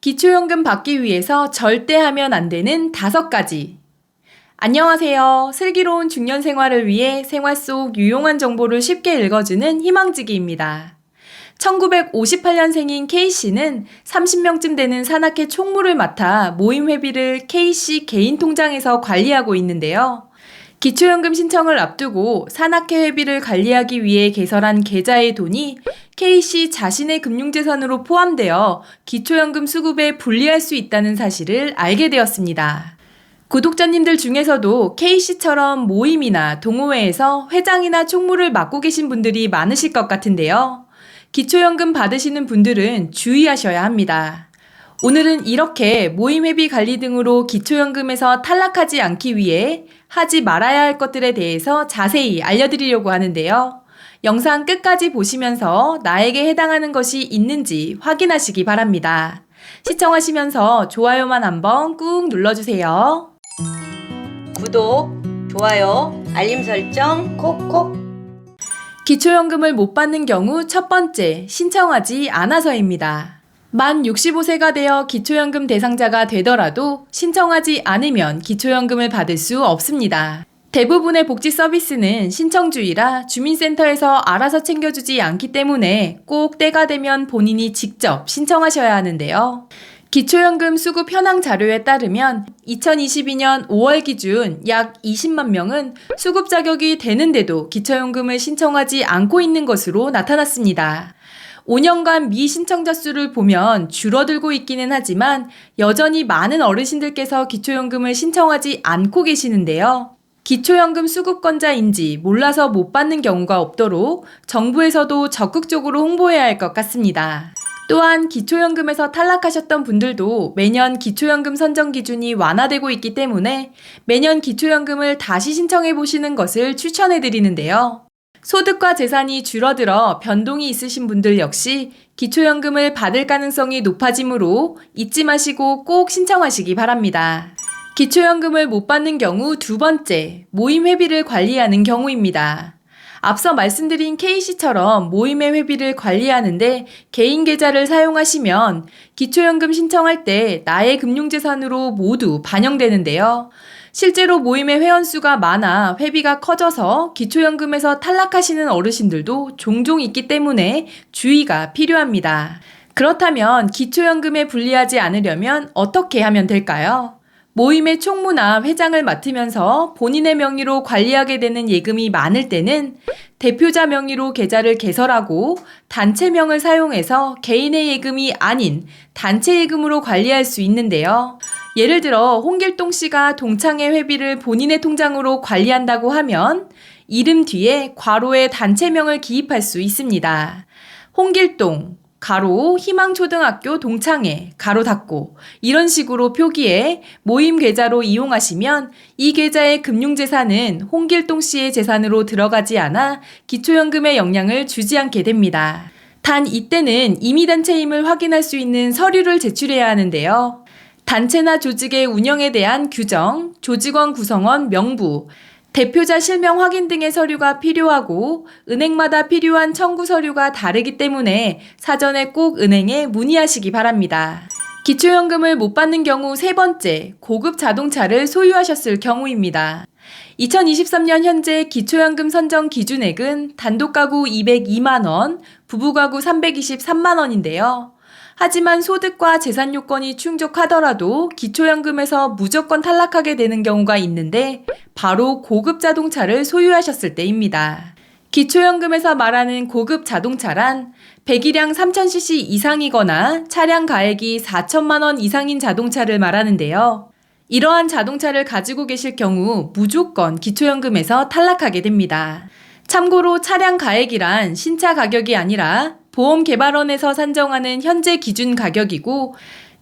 기초연금 받기 위해서 절대 하면 안 되는 5가지. 안녕하세요. 슬기로운 중년 생활을 위해 생활 속 유용한 정보를 쉽게 읽어주는 희망지기입니다. 1958년생인 K씨는 30명쯤 되는 산악회 총무를 맡아 모임 회비를 K씨 개인 통장에서 관리하고 있는데요. 기초연금 신청을 앞두고 산악회 회비를 관리하기 위해 개설한 계좌의 돈이 K씨 자신의 금융재산으로 포함되어 기초연금 수급에 불리할 수 있다는 사실을 알게 되었습니다. 구독자님들 중에서도 K씨처럼 모임이나 동호회에서 회장이나 총무를 맡고 계신 분들이 많으실 것 같은데요. 기초연금 받으시는 분들은 주의하셔야 합니다. 오늘은 이렇게 모임 회비 관리 등으로 기초연금에서 탈락하지 않기 위해 하지 말아야 할 것들에 대해서 자세히 알려드리려고 하는데요. 영상 끝까지 보시면서 나에게 해당하는 것이 있는지 확인하시기 바랍니다. 시청하시면서 좋아요만 한번 꾹 눌러주세요. 구독, 좋아요, 알림 설정 콕콕. 기초연금을 못 받는 경우 첫 번째, 신청하지 않아서입니다. 만 65세가 되어 기초연금 대상자가 되더라도 신청하지 않으면 기초연금을 받을 수 없습니다. 대부분의 복지 서비스는 신청주의라 주민센터에서 알아서 챙겨주지 않기 때문에 꼭 때가 되면 본인이 직접 신청하셔야 하는데요. 기초연금 수급 현황 자료에 따르면 2022년 5월 기준 약 20만 명은 수급 자격이 되는데도 기초연금을 신청하지 않고 있는 것으로 나타났습니다. 5년간 미신청자 수를 보면 줄어들고 있기는 하지만 여전히 많은 어르신들께서 기초연금을 신청하지 않고 계시는데요. 기초연금 수급권자인지 몰라서 못 받는 경우가 없도록 정부에서도 적극적으로 홍보해야 할 것 같습니다. 또한 기초연금에서 탈락하셨던 분들도 매년 기초연금 선정 기준이 완화되고 있기 때문에 매년 기초연금을 다시 신청해 보시는 것을 추천해 드리는데요. 소득과 재산이 줄어들어 변동이 있으신 분들 역시 기초연금을 받을 가능성이 높아지므로 잊지 마시고 꼭 신청하시기 바랍니다. 기초연금을 못 받는 경우 두 번째, 모임 회비를 관리하는 경우입니다. 앞서 말씀드린 K씨처럼 모임의 회비를 관리하는데 개인 계좌를 사용하시면 기초연금 신청할 때 나의 금융재산으로 모두 반영되는데요. 실제로 모임의 회원수가 많아 회비가 커져서 기초연금에서 탈락하시는 어르신들도 종종 있기 때문에 주의가 필요합니다. 그렇다면 기초연금에 불리하지 않으려면 어떻게 하면 될까요? 모임의 총무나 회장을 맡으면서 본인의 명의로 관리하게 되는 예금이 많을 때는 대표자 명의로 계좌를 개설하고 단체명을 사용해서 개인의 예금이 아닌 단체 예금으로 관리할 수 있는데요. 예를 들어 홍길동 씨가 동창회 회비를 본인의 통장으로 관리한다고 하면 이름 뒤에 괄호에 단체명을 기입할 수 있습니다. 홍길동 가로 희망초등학교 동창회 가로 닫고 이런 식으로 표기해 모임 계좌로 이용하시면 이 계좌의 금융재산은 홍길동 씨의 재산으로 들어가지 않아 기초연금에 영향을 주지 않게 됩니다. 단 이때는 임의단체임을 확인할 수 있는 서류를 제출해야 하는데요. 단체나 조직의 운영에 대한 규정, 조직원 구성원 명부, 대표자 실명 확인 등의 서류가 필요하고 은행마다 필요한 청구 서류가 다르기 때문에 사전에 꼭 은행에 문의하시기 바랍니다. 기초연금을 못 받는 경우 세 번째, 고급 자동차를 소유하셨을 경우입니다. 2023년 현재 기초연금 선정 기준액은 단독가구 202만원, 부부가구 323만원인데요. 하지만 소득과 재산 요건이 충족하더라도 기초연금에서 무조건 탈락하게 되는 경우가 있는데 바로 고급 자동차를 소유하셨을 때입니다. 기초연금에서 말하는 고급 자동차란 배기량 3000cc 이상이거나 차량 가액이 4천만 원 이상인 자동차를 말하는데요. 이러한 자동차를 가지고 계실 경우 무조건 기초연금에서 탈락하게 됩니다. 참고로 차량 가액이란 신차 가격이 아니라 보험개발원에서 산정하는 현재 기준 가격이고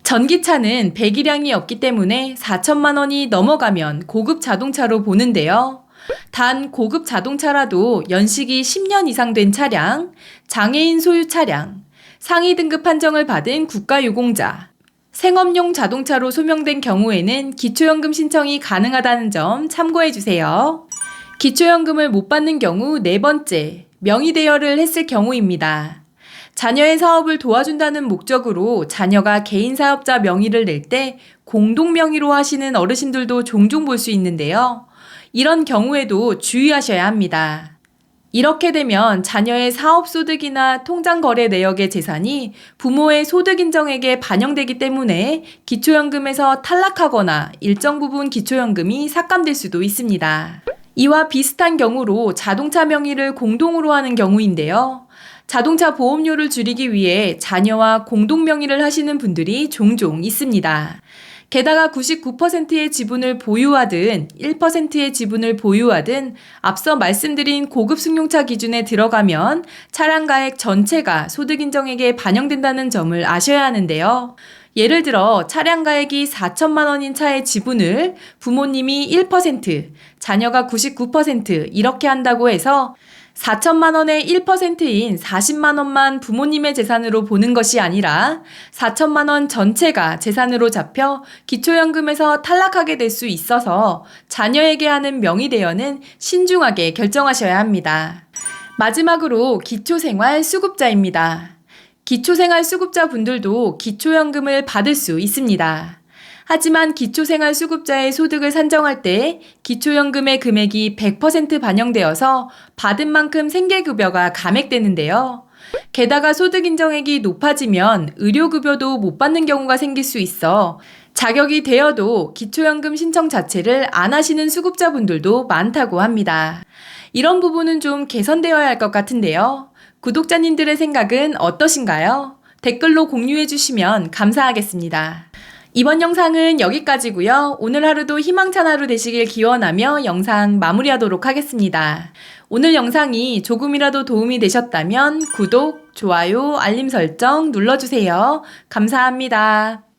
전기차는 배기량이 없기 때문에 4천만 원이 넘어가면 고급 자동차로 보는데요. 단 고급 자동차라도 연식이 10년 이상 된 차량, 장애인 소유 차량, 상위 등급 판정을 받은 국가유공자, 생업용 자동차로 소명된 경우에는 기초연금 신청이 가능하다는 점 참고해 주세요. 기초연금을 못 받는 경우 네 번째, 명의 대여를 했을 경우입니다. 자녀의 사업을 도와준다는 목적으로 자녀가 개인 사업자 명의를 낼 때 공동 명의로 하시는 어르신들도 종종 볼 수 있는데요. 이런 경우에도 주의하셔야 합니다. 이렇게 되면 자녀의 사업소득이나 통장거래 내역의 재산이 부모의 소득인정액에 반영되기 때문에 기초연금에서 탈락하거나 일정 부분 기초연금이 삭감될 수도 있습니다. 이와 비슷한 경우로 자동차 명의를 공동으로 하는 경우인데요. 자동차 보험료를 줄이기 위해 자녀와 공동 명의를 하시는 분들이 종종 있습니다. 게다가 99%의 지분을 보유하든 1%의 지분을 보유하든 앞서 말씀드린 고급 승용차 기준에 들어가면 차량가액 전체가 소득인정액에 반영된다는 점을 아셔야 하는데요. 예를 들어 차량가액이 4천만 원인 차의 지분을 부모님이 1%, 자녀가 99% 이렇게 한다고 해서 4천만 원의 1%인 40만 원만 부모님의 재산으로 보는 것이 아니라 4천만 원 전체가 재산으로 잡혀 기초연금에서 탈락하게 될 수 있어서 자녀에게 하는 명의대여는 신중하게 결정하셔야 합니다. 마지막으로 기초생활수급자입니다. 기초생활수급자 분들도 기초연금을 받을 수 있습니다. 하지만 기초생활수급자의 소득을 산정할 때 기초연금의 금액이 100% 반영되어서 받은 만큼 생계급여가 감액되는데요. 게다가 소득인정액이 높아지면 의료급여도 못 받는 경우가 생길 수 있어 자격이 되어도 기초연금 신청 자체를 안 하시는 수급자분들도 많다고 합니다. 이런 부분은 좀 개선되어야 할 것 같은데요. 구독자님들의 생각은 어떠신가요? 댓글로 공유해 주시면 감사하겠습니다. 이번 영상은 여기까지고요. 오늘 하루도 희망찬 하루 되시길 기원하며 영상 마무리하도록 하겠습니다. 오늘 영상이 조금이라도 도움이 되셨다면 구독, 좋아요, 알림 설정 눌러주세요. 감사합니다.